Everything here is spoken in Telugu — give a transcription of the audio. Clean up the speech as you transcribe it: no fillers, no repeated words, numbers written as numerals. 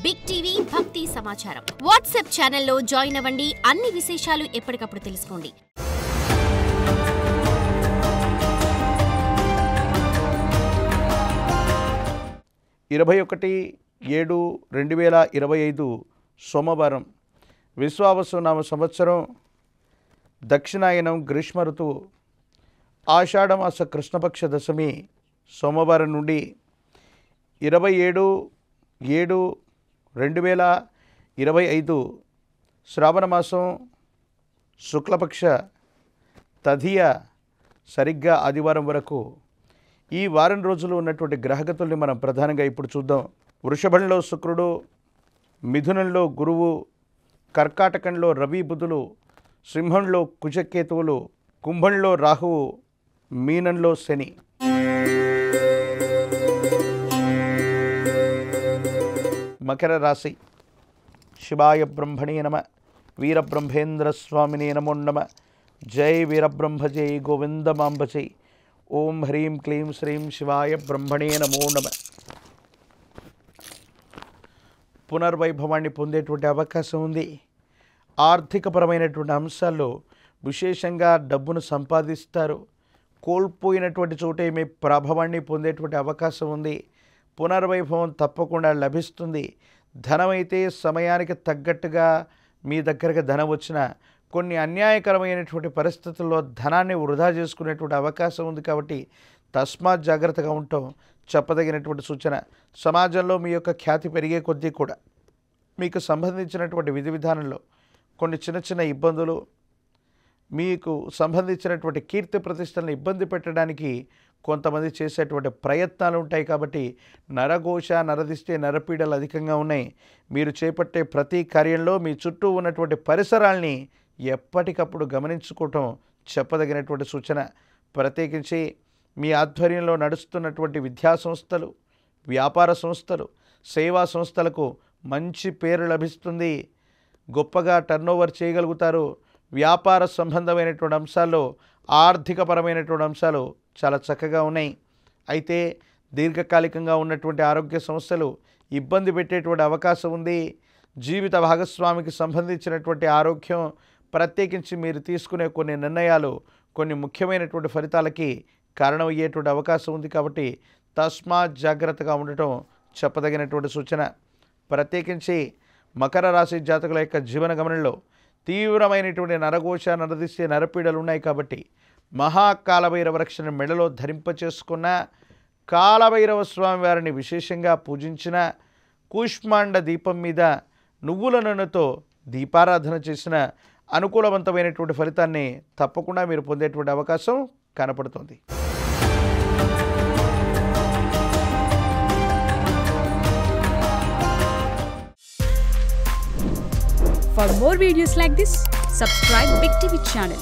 బిగ్ టీవీ భక్తి సమాచారం వాట్సాప్ ఛానల్లో జాయిన్ అవ్వండి. అన్ని విశేషాలు ఎప్పటికప్పుడు తెలుసుకోండి. ఇరవై 21/7/2025 సోమవారం విశ్వావసునామ సంవత్సరం దక్షిణాయనం గ్రీష్మ ఋతువు ఆషాఢమాస కృష్ణపక్ష దశమి సోమవారం నుండి 27/7/2025 శ్రావణ మాసం శుక్లపక్ష తదియ సరిగ్గా ఆదివారం వరకు ఈ వారం రోజులు ఉన్నటువంటి గ్రహగతుల్ని మనం ప్రధానంగా ఇప్పుడు చూద్దాం. వృషభంలో శుక్రుడు, మిథునంలో గురువు, కర్కాటకంలో రవి బుధులు, సింహంలో కుజకేతువులు, కుంభంలో రాహువు, మీనంలో శని. మకర రాశి. శివాయ బ్రహ్మణే నమ. వీరబ్రహ్మేంద్ర స్వామినే నమో నమ. జై వీరబ్రహ్మ జై గోవిందమాంబ జై. ఓం హ్రీం క్లీం శ్రీం శివాయ బ్రహ్మణే నమో నమ. పునర్వైభవాన్ని పొందేటువంటి అవకాశం ఉంది. ఆర్థికపరమైనటువంటి అంశాల్లో విశేషంగా డబ్బును సంపాదిస్తారు. కోల్పోయినటువంటి చోటే మీ ప్రభావాన్ని పొందేటువంటి అవకాశం ఉంది. పునర్వైభవం తప్పకుండా లభిస్తుంది. ధనమైతే సమయానికి తగ్గట్టుగా మీ దగ్గరకు ధనం వచ్చిన కొన్ని అన్యాయకరమైనటువంటి పరిస్థితుల్లో ధనాన్ని వృధా చేసుకునేటువంటి అవకాశం ఉంది. కాబట్టి తస్మాత్ జాగ్రత్తగా ఉండటం చెప్పదగినటువంటి సూచన. సమాజంలో మీ యొక్క ఖ్యాతి పెరిగే కొద్దీ కూడా మీకు సంబంధించినటువంటి విధి విధానంలో కొన్ని చిన్న చిన్న ఇబ్బందులు, మీకు సంబంధించినటువంటి కీర్తి ప్రతిష్టలను ఇబ్బంది పెట్టడానికి కొంతమంది చేసేటువంటి ప్రయత్నాలు ఉంటాయి. కాబట్టి నరఘోష, నరదిష్టి, నరపీడలు అధికంగా ఉన్నాయి. మీరు చేపట్టే ప్రతి కార్యంలో మీ చుట్టూ ఉన్నటువంటి పరిసరాల్ని ఎప్పటికప్పుడు గమనించుకోవటం చెప్పదగినటువంటి సూచన. ప్రత్యేకించి మీ ఆధ్వర్యంలో నడుస్తున్నటువంటి విద్యా సంస్థలు, వ్యాపార సంస్థలు, సేవా సంస్థలకు మంచి పేరు లభిస్తుంది. గొప్పగా టర్నోవర్ చేయగలుగుతారు. వ్యాపార సంబంధమైనటువంటి అంశాల్లో, ఆర్థికపరమైనటువంటి అంశాలు చాలా చక్కగా ఉన్నాయి. అయితే దీర్ఘకాలికంగా ఉన్నటువంటి ఆరోగ్య సమస్యలు ఇబ్బంది పెట్టేటువంటి అవకాశం ఉంది. జీవిత భాగస్వామికి సంబంధించినటువంటి ఆరోగ్యం, ప్రత్యేకించి మీరు తీసుకునే కొన్ని నిర్ణయాలు కొన్ని ముఖ్యమైనటువంటి ఫలితాలకి కారణమయ్యేటువంటి అవకాశం ఉంది. కాబట్టి తస్మాత్ జాగ్రత్తగా ఉండటం చెప్పదగినటువంటి సూచన. ప్రత్యేకించి మకర రాశి జాతకుల యొక్క జీవన గమనంలో తీవ్రమైనటువంటి నరఘోష, నరదిష్టి, నరపీడలు ఉన్నాయి. కాబట్టి మహాకాలభైరవ రక్షణ మెడలో ధరింపచేసుకున్న, కాలభైరవ స్వామి వారిని విశేషంగా పూజించిన, కూష్మాండ దీపం మీద నువ్వుల నూనెతో దీపారాధన చేసిన అనుకూలవంతమైనటువంటి ఫలితాన్ని తప్పకుండా మీరు పొందేటువంటి అవకాశం కనపడుతుంది. For more videos like this, subscribe Big TV channel.